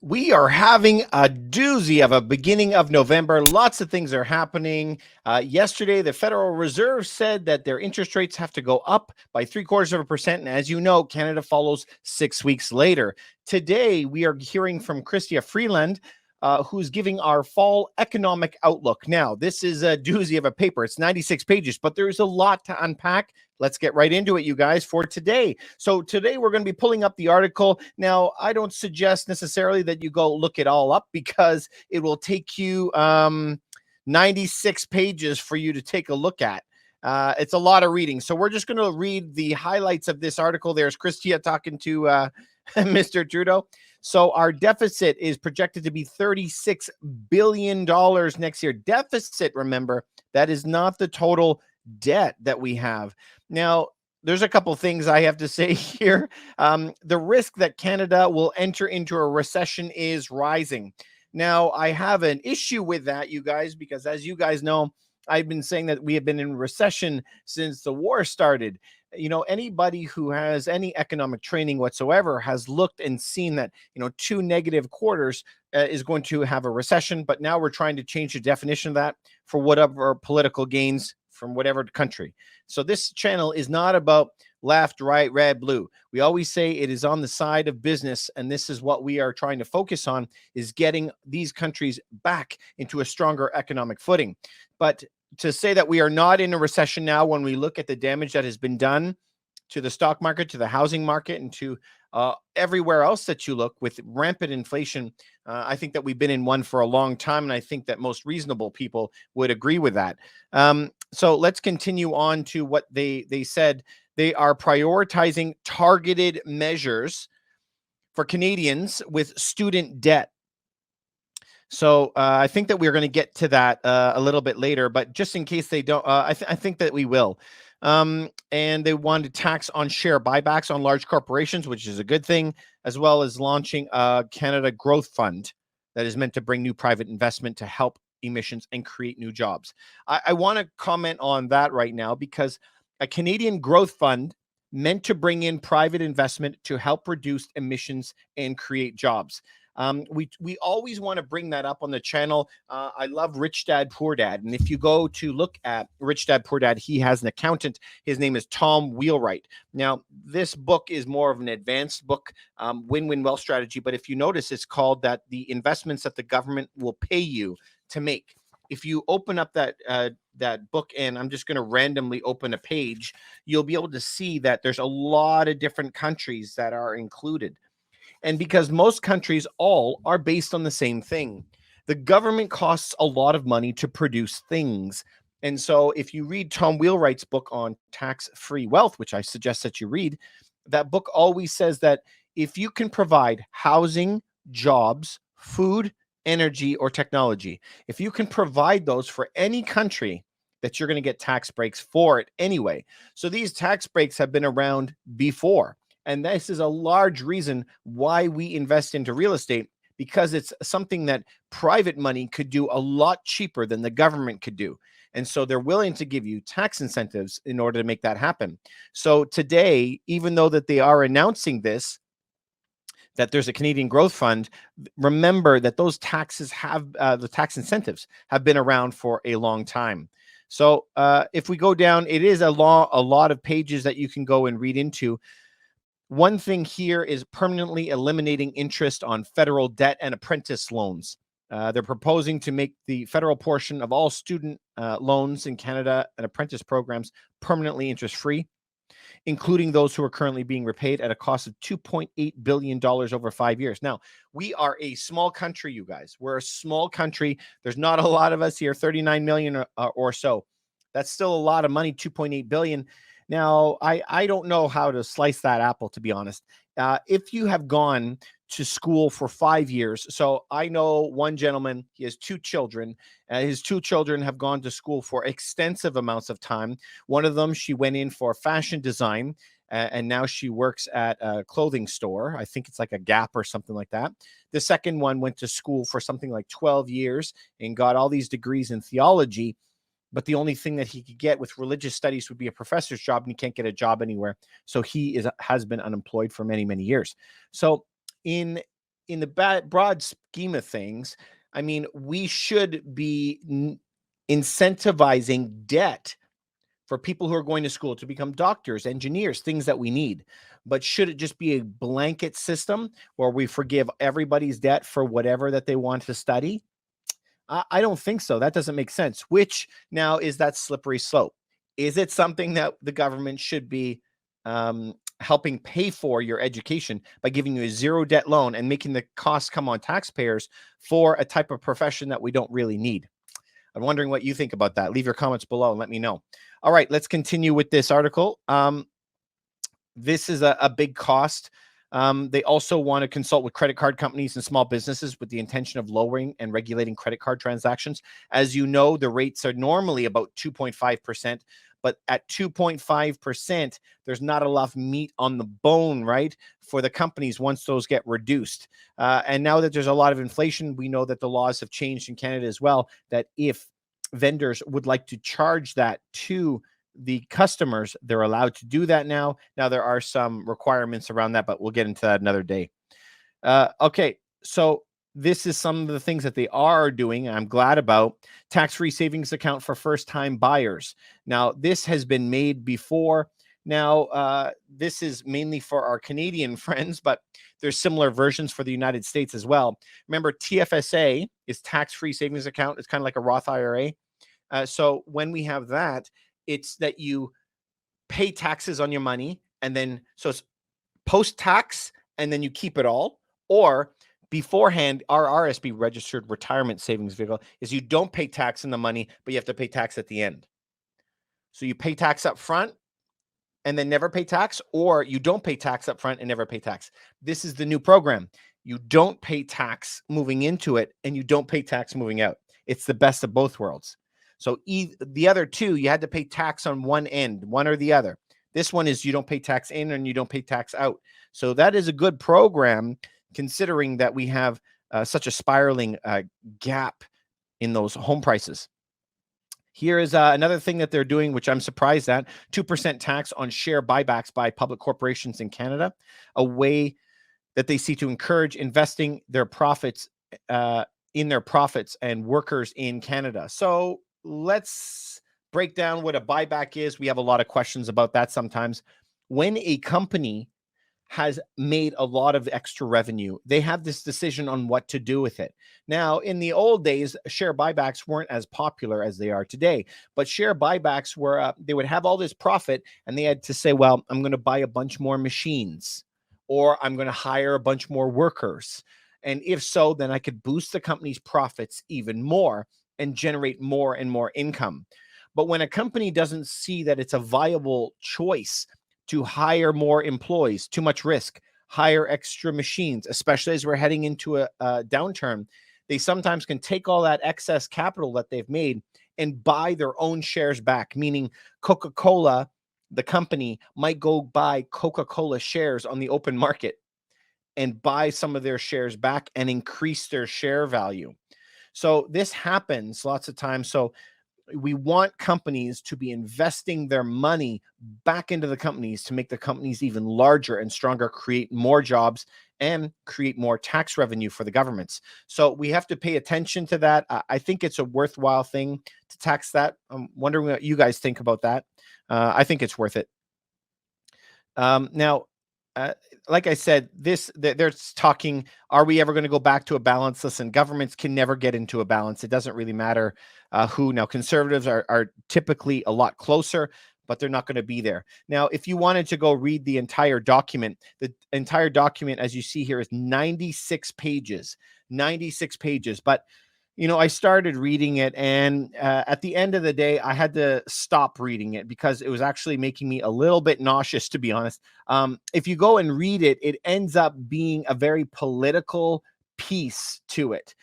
We are having a doozy of a beginning of November. Lots of things are happening. Yesterday, the Federal Reserve said that their interest rates have to go up by 0.75%. And as you know, Canada follows 6 weeks later. Today, we are hearing from Chrystia Freeland, who's giving our fall economic outlook. Now, this is a doozy of a paper. It's 96 pages, but there's a lot to unpack. Let's get right into it, you guys, for today. So today we're going to be pulling up the article. Now, I don't suggest necessarily that you go look it all up because it will take you 96 pages for you to take a look at. It's a lot of reading. So we're just going to read the highlights of this article. There's Chrystia talking to Mr. Trudeau. So our deficit is projected to be $36 billion next year. Deficit, remember, that is not the total debt that we have. Now, there's a couple things I have to say here. The risk that Canada will enter into a recession is rising. Now, I have an issue with that, you guys, because as you guys know, I've been saying that we have been in recession since the war started. You know, anybody who has any economic training whatsoever has looked and seen that, 2 negative quarters is going to have a recession. But now we're trying to change the definition of that for whatever political gains from whatever country. So this channel is not about left, right, red, blue. We always say it is on the side of business, and this is what we are trying to focus on, is getting these countries back into a stronger economic footing. But to say that we are not in a recession now, when we look at the damage that has been done to the stock market, to the housing market, and to everywhere else that you look with rampant inflation, I think that we've been in one for a long time, and I think that most reasonable people would agree with that. So let's continue on to what they said. They are prioritizing targeted measures for Canadians with student debt. So I think that we're going to get to that a little bit later, but just in case they don't, I think that we will. And they want to tax on share buybacks on large corporations, which is a good thing, as well as launching a Canada Growth Fund that is meant to bring new private investment to help emissions and create new jobs. I want to comment on that right now because a Canadian Growth Fund meant to bring in private investment to help reduce emissions and create jobs. We always want to bring that up on the channel. I love Rich Dad, Poor Dad. And if you go to look at Rich Dad, Poor Dad, he has an accountant. His name is Tom Wheelwright. Now, this book is more of an advanced book, Win-Win Wealth Strategy. But if you notice, it's called that the investments that the government will pay you to make. If you open up that book, and I'm just going to randomly open a page, you'll be able to see that there's a lot of different countries that are included. And because most countries all are based on the same thing, the government costs a lot of money to produce things. And so if you read Tom Wheelwright's book on tax-free wealth, which I suggest that you read, that book always says that if you can provide housing, jobs, food, energy, or technology, if you can provide those for any country, that you're going to get tax breaks for it anyway. So these tax breaks have been around before. And this is a large reason why we invest into real estate, because it's something that private money could do a lot cheaper than the government could do. And so they're willing to give you tax incentives in order to make that happen. So today, even though that they are announcing this, that there's a Canadian Growth Fund, remember that those taxes have, the tax incentives have been around for a long time. So if we go down, it is a lot of pages that you can go and read into. One thing here is permanently eliminating interest on federal debt and apprentice loans. They're proposing to make the federal portion of all student loans in Canada and apprentice programs permanently interest-free, including those who are currently being repaid at a cost of $2.8 billion over 5 years. Now, we are a small country, you guys. We're a small country. There's not a lot of us here, 39 million or so. That's still a lot of money, 2.8 billion. Now, I don't know how to slice that apple, to be honest. If you have gone to school for 5 years, so I know one gentleman, he has 2 children. His 2 children have gone to school for extensive amounts of time. One of them, she went in for fashion design, and now she works at a clothing store. I think it's like a Gap or something like that. The second one went to school for something like 12 years and got all these degrees in theology. But the only thing that he could get with religious studies would be a professor's job, and he can't get a job anywhere. So he has been unemployed for many, many years. So in in the broad scheme of things, I mean, we should be incentivizing debt for people who are going to school to become doctors, engineers, things that we need. But should it just be a blanket system where we forgive everybody's debt for whatever that they want to study? I don't think so. That doesn't make sense. Which now is that slippery slope? Is it something that the government should be helping pay for your education by giving you a zero debt loan and making the costs come on taxpayers for a type of profession that we don't really need? I'm wondering what you think about that. Leave your comments below and let me know. All right, let's continue with this article. This is a big cost. They also want to consult with credit card companies and small businesses with the intention of lowering and regulating credit card transactions. As you know, the rates are normally about 2.5%, but at 2.5%, there's not enough meat on the bone, right, for the companies once those get reduced. And now that there's a lot of inflation, we know that the laws have changed in Canada as well, that if vendors would like to charge that to the customers, they're allowed to do that now. Now, there are some requirements around that, but we'll get into that another day. Okay, so this is some of the things that they are doing. I'm glad about tax-free savings account for first-time buyers. Now, this has been made before. Now, this is mainly for our Canadian friends, but there's similar versions for the United States as well. Remember, TFSA is tax-free savings account. It's kind of like a Roth IRA. So when we have that, it's that you pay taxes on your money, and then so it's post-tax, and then you keep it all. Or beforehand, our RSP, registered retirement savings vehicle, is you don't pay tax on the money, but you have to pay tax at the end. So you pay tax up front and then never pay tax, or you don't pay tax up front and never pay tax. This is the new program. You don't pay tax moving into it, and you don't pay tax moving out. It's the best of both worlds. So the other two, you had to pay tax on one end, one or the other. This one is you don't pay tax in and you don't pay tax out. So that is a good program, considering that we have such a spiraling gap in those home prices. Here is another thing that they're doing, which I'm surprised at: 2% tax on share buybacks by public corporations in Canada, a way that they see to encourage investing their profits in their profits and workers in Canada. So let's break down what a buyback is. We have a lot of questions about that sometimes. When a company has made a lot of extra revenue, they have this decision on what to do with it. Now, in the old days, share buybacks weren't as popular as they are today, but share buybacks were, they would have all this profit and they had to say, well, I'm going to buy a bunch more machines, or I'm going to hire a bunch more workers. And if so, then I could boost the company's profits even more and generate more and more income. But when a company doesn't see that it's a viable choice to hire more employees, too much risk, hire extra machines, especially as we're heading into a downturn, they sometimes can take all that excess capital that they've made and buy their own shares back, meaning Coca-Cola, the company, might go buy Coca-Cola shares on the open market and buy some of their shares back and increase their share value. So this happens lots of times. So we want companies to be investing their money back into the companies to make the companies even larger and stronger, create more jobs, and create more tax revenue for the governments. So we have to pay attention to that. I think it's a worthwhile thing to tax that. I'm wondering what you guys think about that. I think it's worth it. Now, like I said, they're talking, are we ever going to go back to a balance? Listen, governments can never get into a balance. It doesn't really matter who. Now, conservatives are typically a lot closer, but they're not going to be there. Now, if you wanted to go read the entire document, as you see here, is 96 pages, 96 pages. But you know, I started reading it, and at the end of the day, I had to stop reading it because it was actually making me a little bit nauseous, to be honest. If you go and read it, it ends up being a very political piece to it,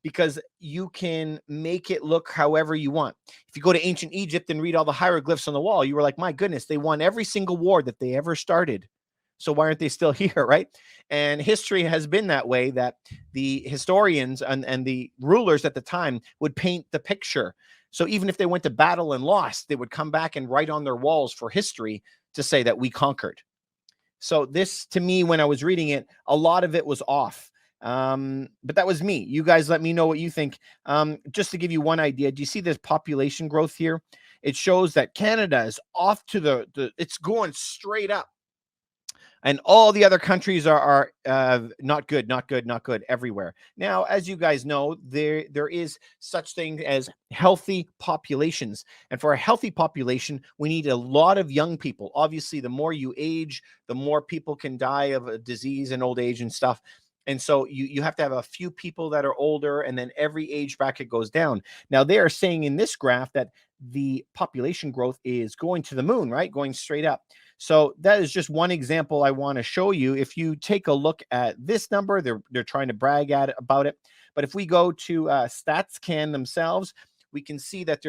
because you can make it look however you want. If you go to ancient Egypt and read all the hieroglyphs on the wall, you were like, my goodness, they won every single war that they ever started. So why aren't they still here, right? And history has been that way, that the historians and the rulers at the time would paint the picture. So even if they went to battle and lost, they would come back and write on their walls for history to say that we conquered. So this, to me, when I was reading it, a lot of it was off. But that was me. You guys let me know what you think. Just to give you one idea, do you see this population growth here? It shows that Canada is off to it's going straight up. And all the other countries are not good, not good, not good everywhere. Now, as you guys know, there is such thing as healthy populations. And for a healthy population, we need a lot of young people. Obviously, the more you age, the more people can die of a disease and old age and stuff. And so you have to have a few people that are older, and then every age bracket goes down. Now, they are saying in this graph that the population growth is going to the moon, right? Going straight up. So that is just one example I want to show you. If you take a look at this number, they're trying to brag about it. But if we go to StatsCan themselves, we can see that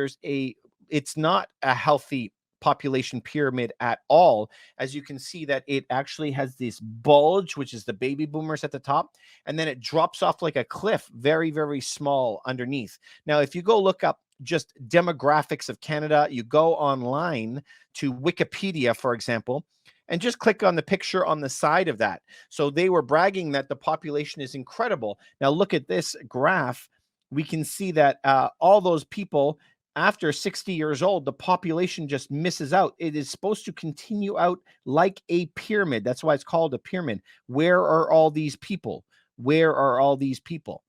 it's not a healthy population pyramid at all. As you can see that it actually has this bulge, which is the baby boomers at the top, and then it drops off like a cliff, very, very small underneath. Now, if you go look up just demographics of Canada, you go online to Wikipedia, for example, and just click on the picture on the side of that. So they were bragging that the population is incredible. Now look at this graph. We can see that all those people after 60 years old, the population just misses out. It is supposed to continue out like a pyramid. That's why it's called a pyramid. Where are all these people? Where are all these people?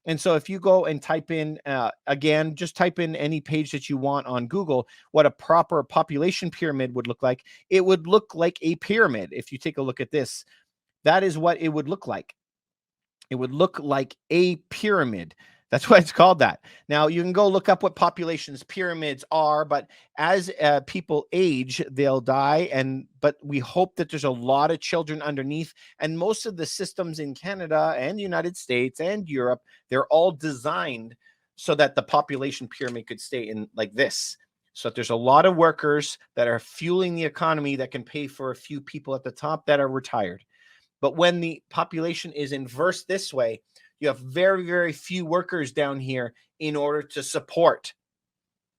And so if you go and type in, again, just type in any page that you want on Google, what a proper population pyramid would look like, it would look like a pyramid. If you take a look at this, that is what it would look like. It would look like a pyramid. That's why it's called that. Now, you can go look up what populations pyramids are, but as people age, they'll die. But we hope that there's a lot of children underneath. And most of the systems in Canada and the United States and Europe, they're all designed so that the population pyramid could stay in like this. So that there's a lot of workers that are fueling the economy that can pay for a few people at the top that are retired. But when the population is inverse this way, you have very, very few workers down here in order to support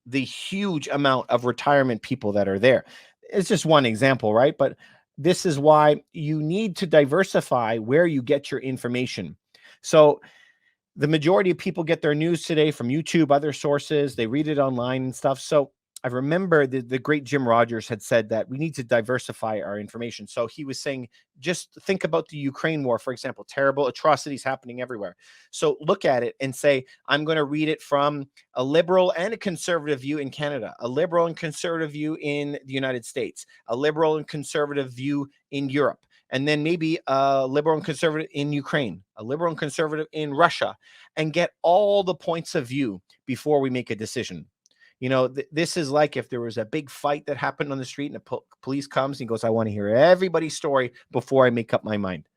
the huge amount of retirement people that are there. It's just one example, right? But this is why you need to diversify where you get your information. So the majority of people get their news today from YouTube, other sources. They read it online and stuff. So I remember the great Jim Rogers had said that we need to diversify our information. So he was saying, just think about the Ukraine war, for example, terrible atrocities happening everywhere. So look at it and say, I'm going to read it from a liberal and a conservative view in Canada, a liberal and conservative view in the United States, a liberal and conservative view in Europe, and then maybe a liberal and conservative in Ukraine, a liberal and conservative in Russia, and get all the points of view before we make a decision. You know, this is like if there was a big fight that happened on the street and the police comes and he goes, I want to hear everybody's story before I make up my mind.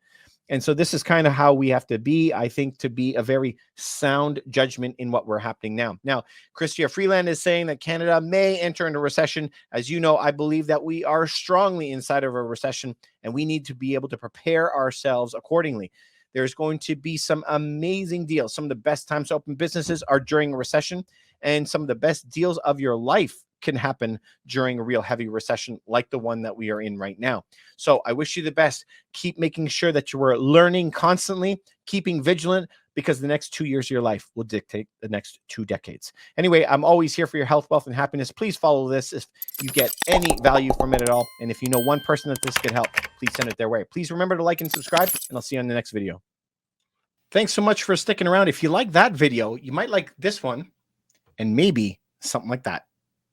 And so this is kind of how we have to be, I think, to be a very sound judgment in what we're happening now. Now, Chrystia Freeland is saying that Canada may enter into recession. As you know, I believe that we are strongly inside of a recession and we need to be able to prepare ourselves accordingly. There's going to be some amazing deals. Some of the best times to open businesses are during a recession, and some of the best deals of your life can happen during a real heavy recession like the one that we are in right now. So I wish you the best. Keep making sure that you are learning constantly, keeping vigilant, because the next 2 years of your life will dictate the next 2 decades. Anyway, I'm always here for your health, wealth, and happiness. Please follow this if you get any value from it at all. And if you know one person that this could help, please send it their way. Please remember to like and subscribe, and I'll see you on the next video. Thanks so much for sticking around. If you like that video, you might like this one and maybe something like that.